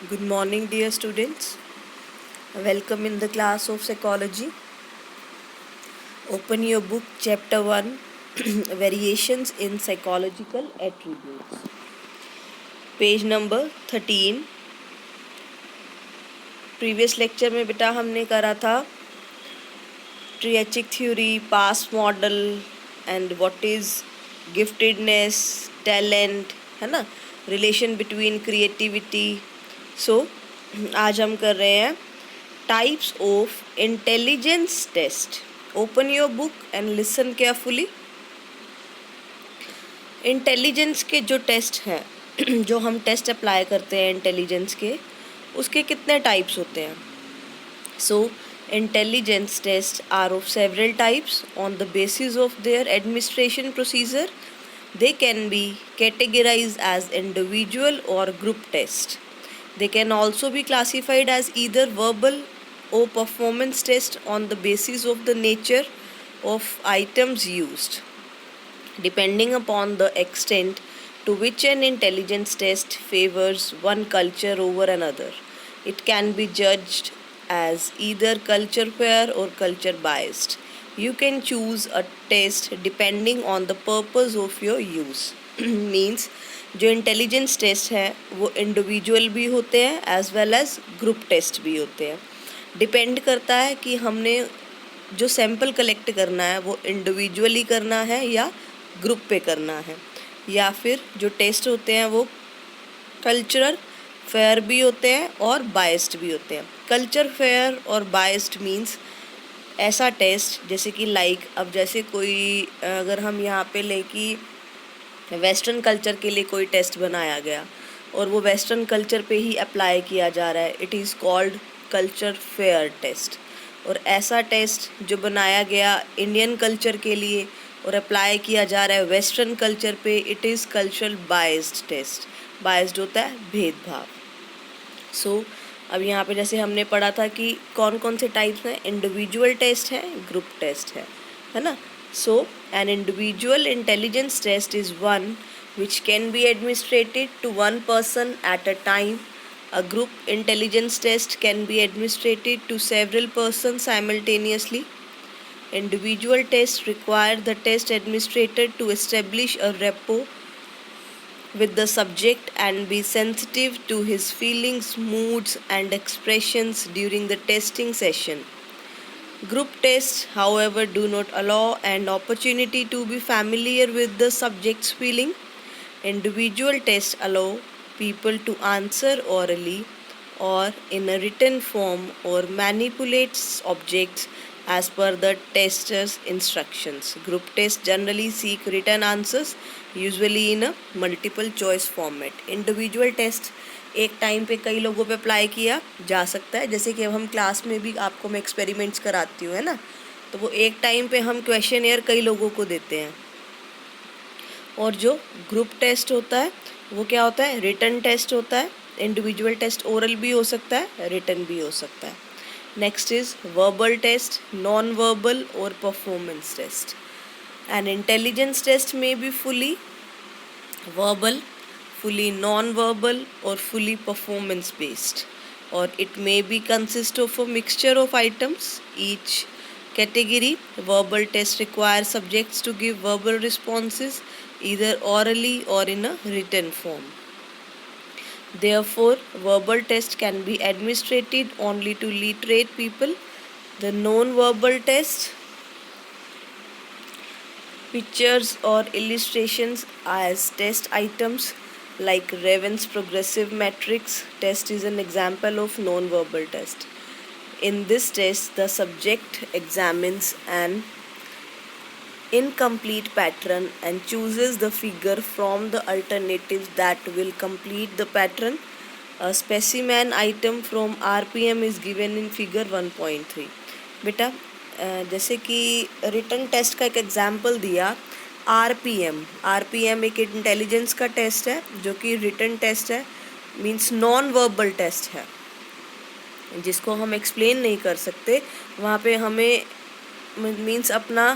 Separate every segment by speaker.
Speaker 1: Good morning, dear students. Welcome in the class of psychology. Open your book, chapter 1 Variations in Psychological Attributes. Page number 13. Previous lecture में बेटा हमने करा था triarchic theory, PASS model and what is giftedness, talent, है ना, relation between creativity. सो आज हम कर रहे हैं types of intelligence test. Open your book and listen carefully. Intelligence के जो टेस्ट हैं जो हम टेस्ट अप्लाई करते हैं इंटेलिजेंस के, उसके कितने टाइप्स होते हैं. So intelligence test are of several types on the basis of their administration procedure. They can be categorized as individual or group test. They can also be classified as either verbal or performance test on the basis of the nature of items used, depending upon the extent to which an intelligence test favors one culture over another. It can be judged as either culture fair or culture biased. You can choose a test depending on the purpose of your use. Means जो intelligence test है वो individual भी होते हैं as well as group test भी होते हैं. Depend करता है कि हमने जो सैंपल कलेक्ट करना है वो इंडिविजुअली करना है या ग्रुप पे करना है, या फिर जो टेस्ट होते हैं वो कल्चरल फेयर भी होते हैं और बायस्ड भी होते हैं. कल्चर फेयर और बायस्ड मीन्स ऐसा टेस्ट जैसे कि अब जैसे कोई अगर हम यहाँ पे लें कि वेस्टर्न कल्चर के लिए कोई टेस्ट बनाया गया और वो वेस्टर्न कल्चर पे ही अप्लाई किया जा रहा है, it is called culture fair test. और ऐसा टेस्ट जो बनाया गया इंडियन कल्चर के लिए और अप्लाई किया जा रहा है वेस्टर्न कल्चर पे, it is cultural biased test. Biased होता है भेदभाव. सो अब यहाँ पे जैसे हमने पढ़ा था कि कौन कौन से टाइप्स हैं, इंडिविजुअल टेस्ट है, ग्रुप टेस्ट है ना. So an individual intelligence test is one which can be administered to one person at a time. A group intelligence test can be administered to several persons simultaneously. Individual tests require the test administrator to establish a rapport with the subject and be sensitive to his feelings, moods, and expressions during the testing session. Group tests, however, do not allow an opportunity to be familiar with the subject's feeling. Individual tests allow people to answer orally or in a written form or manipulate objects as per the tester's instructions. Group tests generally seek written answers, usually in a multiple choice format. Individual test एक time पे कई लोगों पे apply किया जा सकता है, जैसे कि अब हम क्लास में भी आपको मैं एक्सपेरिमेंट्स कराती हूँ, है ना, तो वो एक टाइम पे हम क्वेश्चन कई लोगों को देते हैं. और जो ग्रुप टेस्ट होता है वो क्या होता है, रिटन टेस्ट होता है. इंडिविजुअल टेस्ट ओरल भी हो सकता है, रिटन भी हो सकता है. Next is verbal test, non verbal और performance test. An intelligence test may be fully verbal, fully non-verbal or fully performance based, or it may be consist of a mixture of items. Each category verbal test requires subjects to give verbal responses either orally or in a written form. Therefore, verbal test can be administered only to literate people. The non-verbal test, pictures or illustrations as test items like Raven's progressive matrix test is an example of non-verbal test. In this test, the subject examines an incomplete pattern and chooses the figure from the alternatives that will complete the pattern. A specimen item from RPM is given in figure 1.3. बेटा जैसे कि written test का एक example दिया, RPM एक intelligence का test है जो कि रिटन टेस्ट है, मींस नॉन वर्बल टेस्ट है जिसको हम एक्सप्लेन नहीं कर सकते. वहाँ पे हमें मींस अपना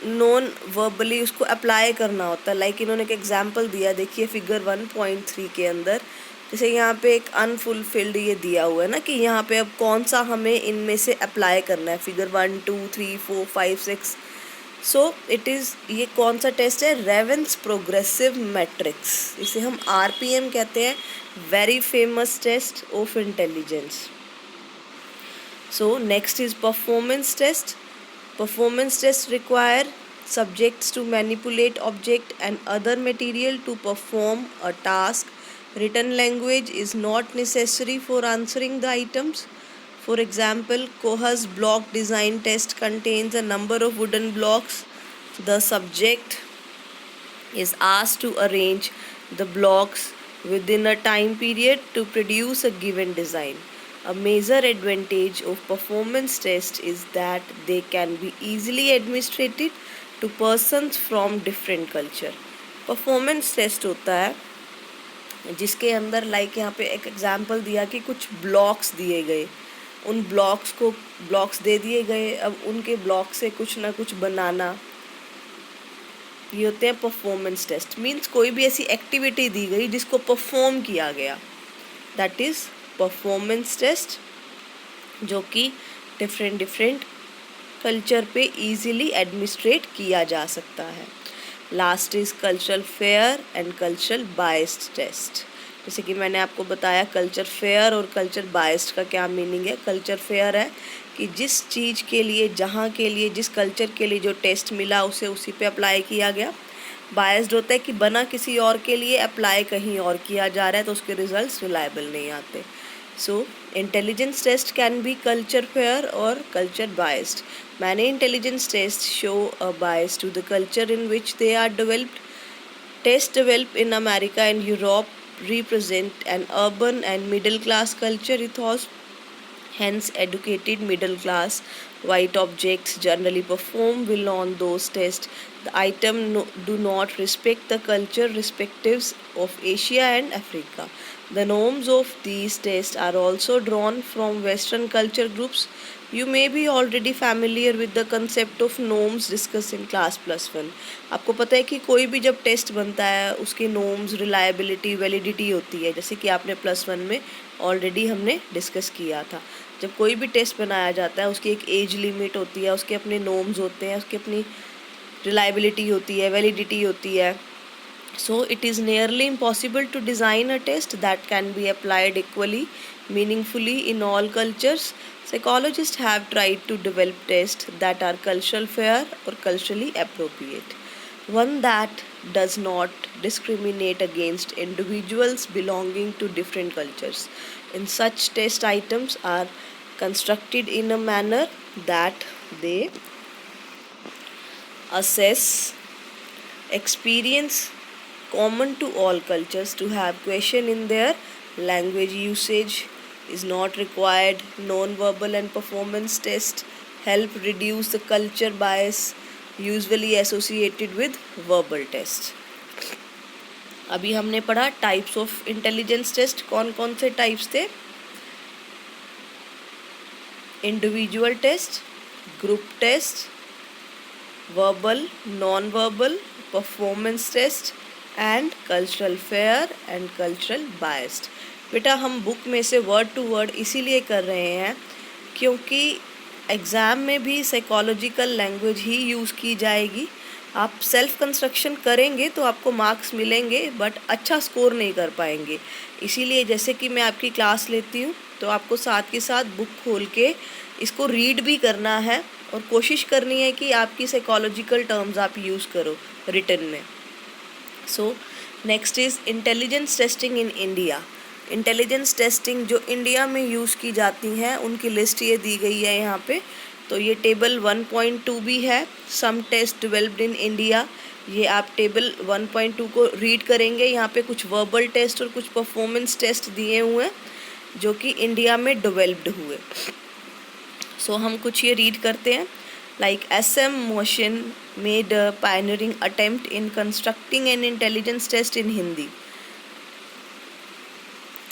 Speaker 1: नॉन वर्बली उसको अप्लाई करना होता है. लाइक इन्होंने एक एग्जाम्पल दिया, देखिए फिगर 1.3 के अंदर जैसे यहाँ पे एक अनफुलफिल्ड ये दिया हुआ है ना कि यहाँ पे अब कौन सा हमें इनमें से अप्लाई करना है, फिगर 1 2 3 4 5 6। सो इट इज़, ये कौन सा टेस्ट है, रेवेंस प्रोग्रेसिव मैट्रिक्स, इसे हम RPM कहते हैं, very famous test of intelligence. So next is performance test. Performance tests require subjects to manipulate object and other material to perform a task. Written language is not necessary for answering the items. For example, Koha's block design test contains a number of wooden blocks. The subject is asked to arrange the blocks within a time period to produce a given design. A major advantage of performance tests is that they can be easily administered to persons from different culture. Performance test होता है जिसके अंदर like यहाँ पे एक example दिया कि कुछ ब्लॉक्स दिए गए, उन ब्लॉक्स दे दिए गए, अब उनके ब्लॉक से कुछ ना कुछ बनाना, ये होते हैं परफॉर्मेंस टेस्ट। मीन्स कोई भी ऐसी एक्टिविटी दी गई जिसको परफॉर्म किया गया, दैट इज़ परफॉर्मेंस टेस्ट, जो कि डिफरेंट कल्चर पे इजीली एडमिनिस्ट्रेट किया जा सकता है। Last is cultural fair and cultural biased test. जैसे कि मैंने आपको बताया कल्चर फेयर और कल्चर बायस्ड का क्या मीनिंग है। कल्चर फेयर है कि जिस चीज़ के लिए, जहाँ के लिए, जिस कल्चर के लिए जो टेस्ट मिला उसे उसी पे अप्लाई किया गया। बायस्ड होता है कि बना किसी और के लिए अप्लाई कहीं और किया जा रहा है तो उसके रिजल्ट्स रिलायबल नहीं आते। So intelligence test can be culture fair और culture biased. Many intelligence test show a bias to the culture in which they are developed. Test developed in America and Europe represent an urban and middle class culture ethos. Hence, educated middle class white objects generally perform well on those tests. The item do not respect the culture perspectives of Asia and Africa. The norms of these tests are also drawn from Western culture groups. You may be already familiar with the concept of norms discussed in class +1. आपको पता है कि कोई भी जब test बनता है उसकी नॉर्म्स, रिलायबिलिटी, वैलिडिटी होती है, जैसे कि आपने +1 में ऑलरेडी हमने डिस्कस किया था। जब कोई भी टेस्ट बनाया जाता है उसकी एक एज लिमिट होती है, उसके अपने नॉर्म्स होते हैं, उसकी अपनी रिलायबिलिटी होती है, वैलिडिटी होती है। So it is nearly impossible to design a test that can be applied equally meaningfully in all cultures. Psychologists have tried to develop tests that are cultural fair or culturally appropriate. One that does not discriminate against individuals belonging to different cultures. In such test items are constructed in a manner that they assess experience common to all cultures. To have question in their language usage is not required. Non-verbal and performance tests help reduce the culture bias usually associated with verbal test. अभी हमने पढ़ा types of intelligence test, कौन कौन से types थे। Individual test, group test, verbal, non verbal, performance test and cultural fair and cultural biased. बेटा हम book में से वर्ड टू वर्ड इसीलिए कर रहे हैं क्योंकि एग्ज़ाम में भी साइकोलॉजिकल लैंग्वेज ही यूज़ की जाएगी। आप सेल्फ कंस्ट्रक्शन करेंगे तो आपको मार्क्स मिलेंगे बट अच्छा स्कोर नहीं कर पाएंगे। इसीलिए जैसे कि मैं आपकी क्लास लेती हूँ तो आपको साथ के साथ बुक खोल के इसको रीड भी करना है और कोशिश करनी है कि आपकी साइकोलॉजिकल टर्म्स आप यूज़ करो रिटन में। So next is intelligence testing in India. Intelligence testing जो इंडिया में यूज़ की जाती हैं उनकी लिस्ट ये दी गई है यहाँ पे। तो ये टेबल 1.2 भी है, सम टेस्ट डेवलप्ड इन इंडिया। ये आप टेबल 1.2 को रीड करेंगे, यहाँ पे कुछ वर्बल टेस्ट और कुछ परफॉर्मेंस टेस्ट दिए हुए हैं जो कि इंडिया में डेवलप्ड हुए। सो हम कुछ ये रीड करते हैं। Like SM Motion made a pioneering attempt in constructing an intelligence test in Hindi.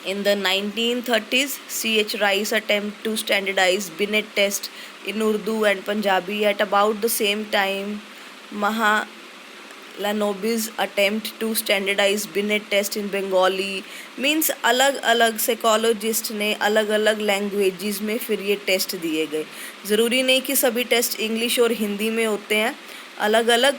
Speaker 1: In the 1930s, C.H. Rice attempted to standardize Binet test in Urdu and Punjabi. At about the same time, Lanobi's attempt to standardize Binet test in Bengali means अलग अलग psychologist ने अलग अलग languages में फिर ये test दिए गए. ज़रूरी नहीं कि सभी टेस्ट इंग्लिश और हिंदी में होते हैं. अलग अलग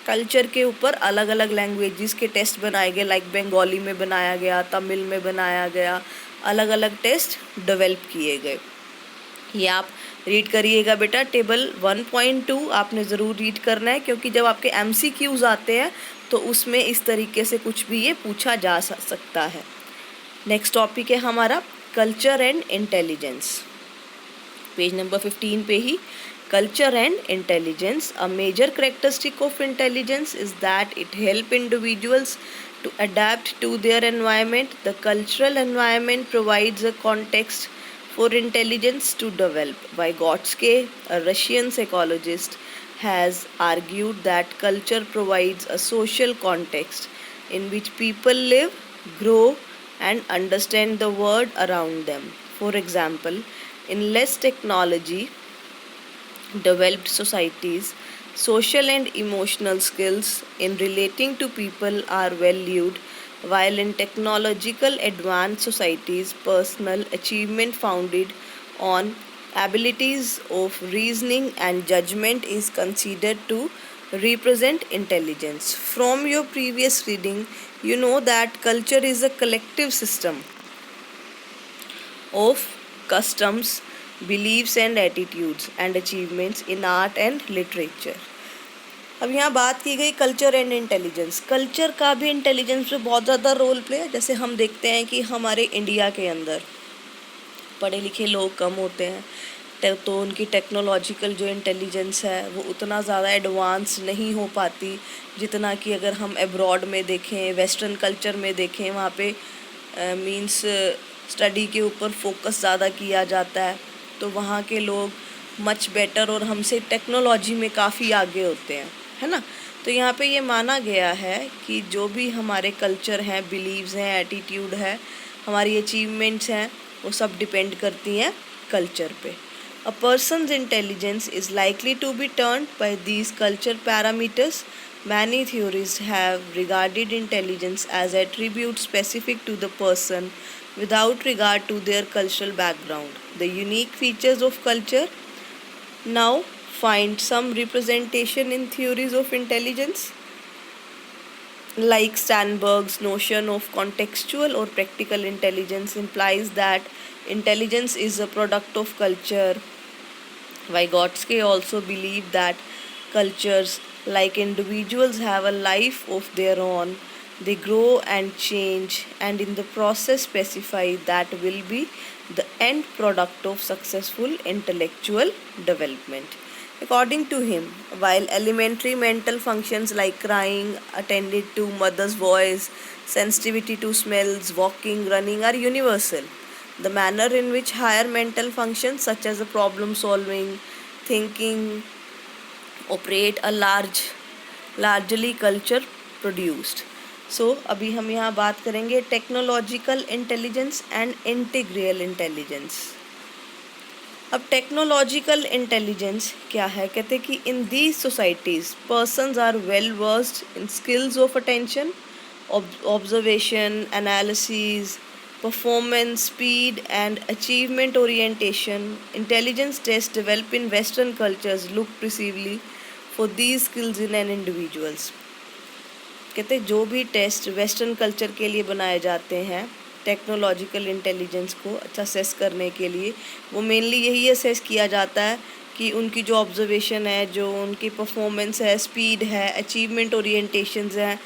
Speaker 1: कल्चर के ऊपर अलग अलग लैंग्वेजेस के टेस्ट बनाए गए. लाइक बंगाली में बनाया गया, तमिल में बनाया गया, अलग अलग टेस्ट डेवलप किए गए. ये आप रीड करिएगा बेटा. टेबल 1.2 आपने ज़रूर रीड करना है, क्योंकि जब आपके MCQs आते हैं तो उसमें इस तरीके से कुछ भी ये पूछा जा सकता है. नेक्स्ट टॉपिक है हमारा culture and intelligence. Page number 15 पे ही culture and intelligence. A major characteristic of intelligence is that it help individuals to adapt to their environment. The cultural environment provides a context for intelligence to develop. Vygotsky, a Russian psychologist, has argued that culture provides a social context in which people live, grow, and understand the world around them. For example, in less technology developed societies, social and emotional skills in relating to people are valued, while in technological advanced societies, personal achievement founded on abilities of reasoning and judgment is considered to represent intelligence. From your previous reading, you know that culture is a collective system of customs, beliefs and attitudes and achievements in art and literature. अब यहाँ बात की गई culture and intelligence. Culture का भी intelligence में बहुत ज़्यादा रोल प्ले है. जैसे हम देखते हैं कि हमारे इंडिया के अंदर पढ़े लिखे लोग कम होते हैं, तो उनकी टेक्नोलॉजिकल जो इंटेलिजेंस है वो उतना ज़्यादा एडवांस नहीं हो पाती जितना कि अगर हम अब्रॉड में देखें, वेस्टर्न कल्चर में देखें, वहाँ पे मींस स्टडी के ऊपर फोकस ज़्यादा किया जाता है. तो वहाँ के लोग मच बेटर और हमसे टेक्नोलॉजी में काफ़ी आगे होते हैं, है ना. तो यहाँ पे ये माना गया है कि जो भी हमारे कल्चर हैं, बिलीव्स हैं, एटीट्यूड है, हमारी अचीवमेंट्स हैं, वो सब डिपेंड करती हैं कल्चर पे. A person's intelligence is likely to be turned by these culture parameters. Many theorists have regarded intelligence as attribute specific to the person without regard to their cultural background. The unique features of culture now find some representation in theories of intelligence, like Sternberg's notion of contextual or practical intelligence implies that intelligence is a product of culture. Vygotsky also believed that cultures, like individuals, have a life of their own. They grow and change, and in the process specify that will be the end product of successful intellectual development. According to him, while elementary mental functions like crying, attended to mother's voice, sensitivity to smells, walking, running are universal, the manner in which higher mental functions such as problem solving, thinking, operate a largely culture produced. So अभी हम यहाँ बात करेंगे technological intelligence and integral intelligence. अब technological intelligence क्या है? कहते हैं कि in these societies persons are well versed in skills of attention, observation, analysis, performance, speed and achievement orientation. Intelligence tests developed in Western cultures look precisely for these skills in an individuals. कहते हैं जो भी test western culture के लिए बनाए जाते हैं technological intelligence को अच्छा असेस करने के लिए, वो मेनली यही असेस किया जाता है कि उनकी जो ऑब्जर्वेशन है, जो उनकी परफॉर्मेंस है, स्पीड है, अचीवमेंट ओरिएंटेशंस हैं,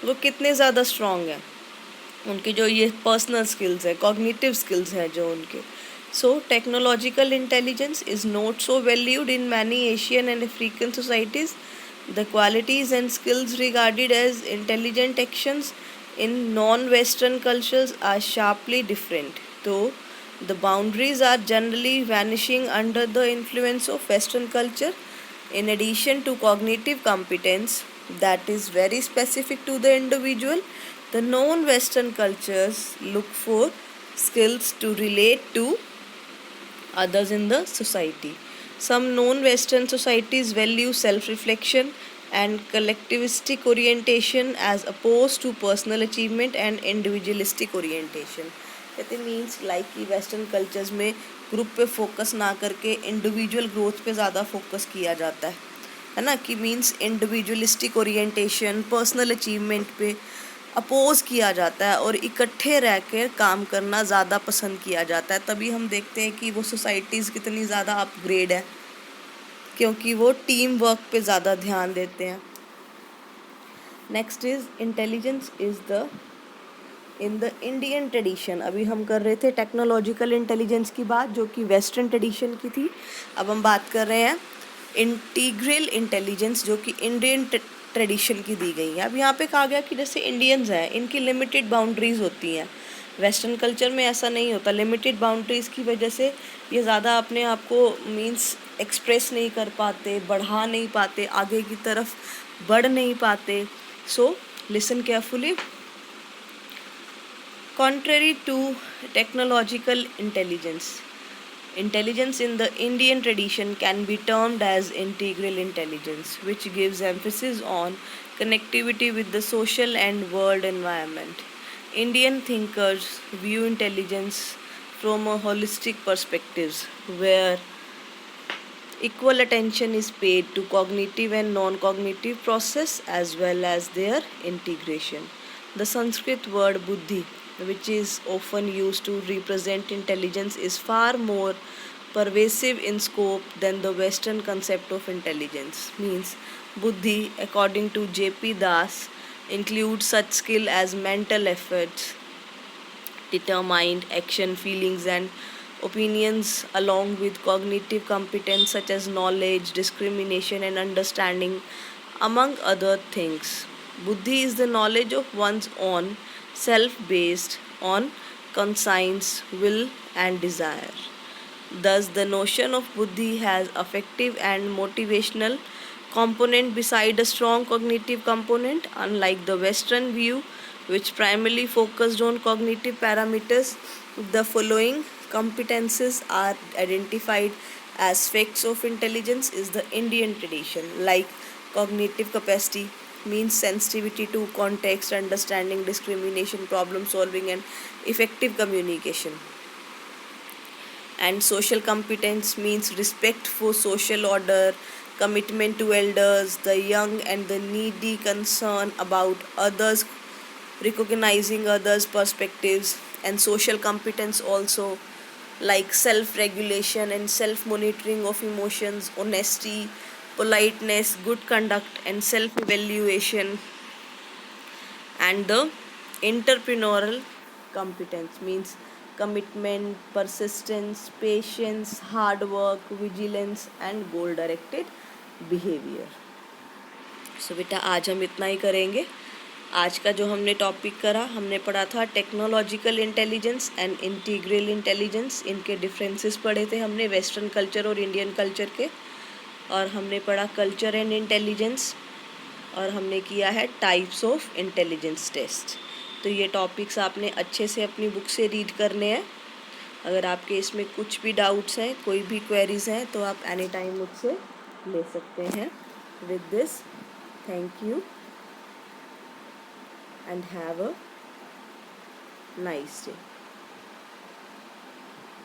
Speaker 1: वो कितने ज़्यादा स्ट्रॉन्ग हैं, उनकी जो ये पर्सनल स्किल्स है, कॉग्निटिव स्किल्स हैं जो उनके. So technological intelligence is not so valued in many Asian and African societies. The qualities and skills regarded as intelligent actions in non-Western cultures are sharply different, though the boundaries are generally vanishing under the influence of Western culture. In addition to cognitive competence that is very specific to the individual, the non-Western cultures look for skills to relate to others in the society. Some non-Western societies value self-reflection, and collectivistic orientation as opposed to personal achievement and individualistic orientation. कहते means like कि western cultures में group पे focus ना करके individual growth पे ज़्यादा focus किया जाता है ना, कि means individualistic orientation personal achievement पे अपोज किया जाता है और इकट्ठे रह कर काम करना ज़्यादा पसंद किया जाता है। तभी हम देखते हैं कि वो सोसाइटीज़ कितनी ज़्यादा अपग्रेड है, क्योंकि वो टीम वर्क पे ज़्यादा ध्यान देते हैं। Next is intelligence is the in the Indian tradition. अभी हम कर रहे थे टेक्नोलॉजिकल इंटेलिजेंस की बात, जो कि वेस्टर्न ट्रेडिशन की थी। अब हम बात कर रहे हैं इंटीग्रल इंटेलिजेंस, जो कि इंडियन ट्रेडिशन की दी गई है। अब यहाँ पे कहा गया कि जैसे इंडियंस हैं, इनकी लिमिटेड बाउंड्रीज होती हैं। वेस्टर्न कल्चर में ऐसा नहीं होता। लिमिटेड बाउंड्रीज की वजह से ये ज़्यादा अपने आप को मीन्स एक्सप्रेस नहीं कर पाते, बढ़ा नहीं पाते, आगे की तरफ बढ़ नहीं पाते। So listen carefully. Contrary to technological intelligence, intelligence in the Indian tradition can be termed as integral intelligence, which gives emphasis on connectivity with the social and world environment. Indian thinkers view intelligence from a holistic perspective, where equal attention is paid to cognitive and non-cognitive process as well as their integration. The Sanskrit word buddhi, which is often used to represent intelligence, is far more pervasive in scope than the Western concept of intelligence. Means buddhi, according to J.P. Das, includes such skill as mental efforts, determined action, feelings, and opinions, along with cognitive competence such as knowledge, discrimination, and understanding, among other things. Buddhi is the knowledge of one's own self based on conscience, will, and desire. Thus, the notion of buddhi has affective and motivational component beside a strong cognitive component, unlike the Western view, which primarily focused on cognitive parameters. The following competences are identified as facts of intelligence is the Indian tradition, like cognitive capacity means sensitivity to context, understanding, discrimination, problem solving, and effective communication. And social competence means respect for social order, commitment to elders, the young, and the needy, concern about others, recognizing others' perspectives. And social competence also like self regulation and self monitoring of emotions, honesty, politeness, good conduct, and self evaluation. And the entrepreneurial competence means commitment, persistence, patience, hard work, vigilance, and goal directed behavior. सो बेटा आज हम इतना ही करेंगे। आज का जो हमने topic करा, हमने पढ़ा था technological intelligence and integral intelligence. इनके डिफरेंसेस पढ़े थे हमने वेस्टर्न कल्चर और इंडियन कल्चर के। और हमने पढ़ा कल्चर एंड इंटेलिजेंस, और हमने किया है टाइप्स ऑफ इंटेलिजेंस टेस्ट। तो ये टॉपिक्स आपने अच्छे से अपनी बुक से रीड करने हैं। अगर आपके इसमें कुछ भी डाउट्स हैं, कोई भी क्वेरीज हैं, तो आप एनी टाइम मुझसे ले सकते हैं। With this, thank you and have a nice day.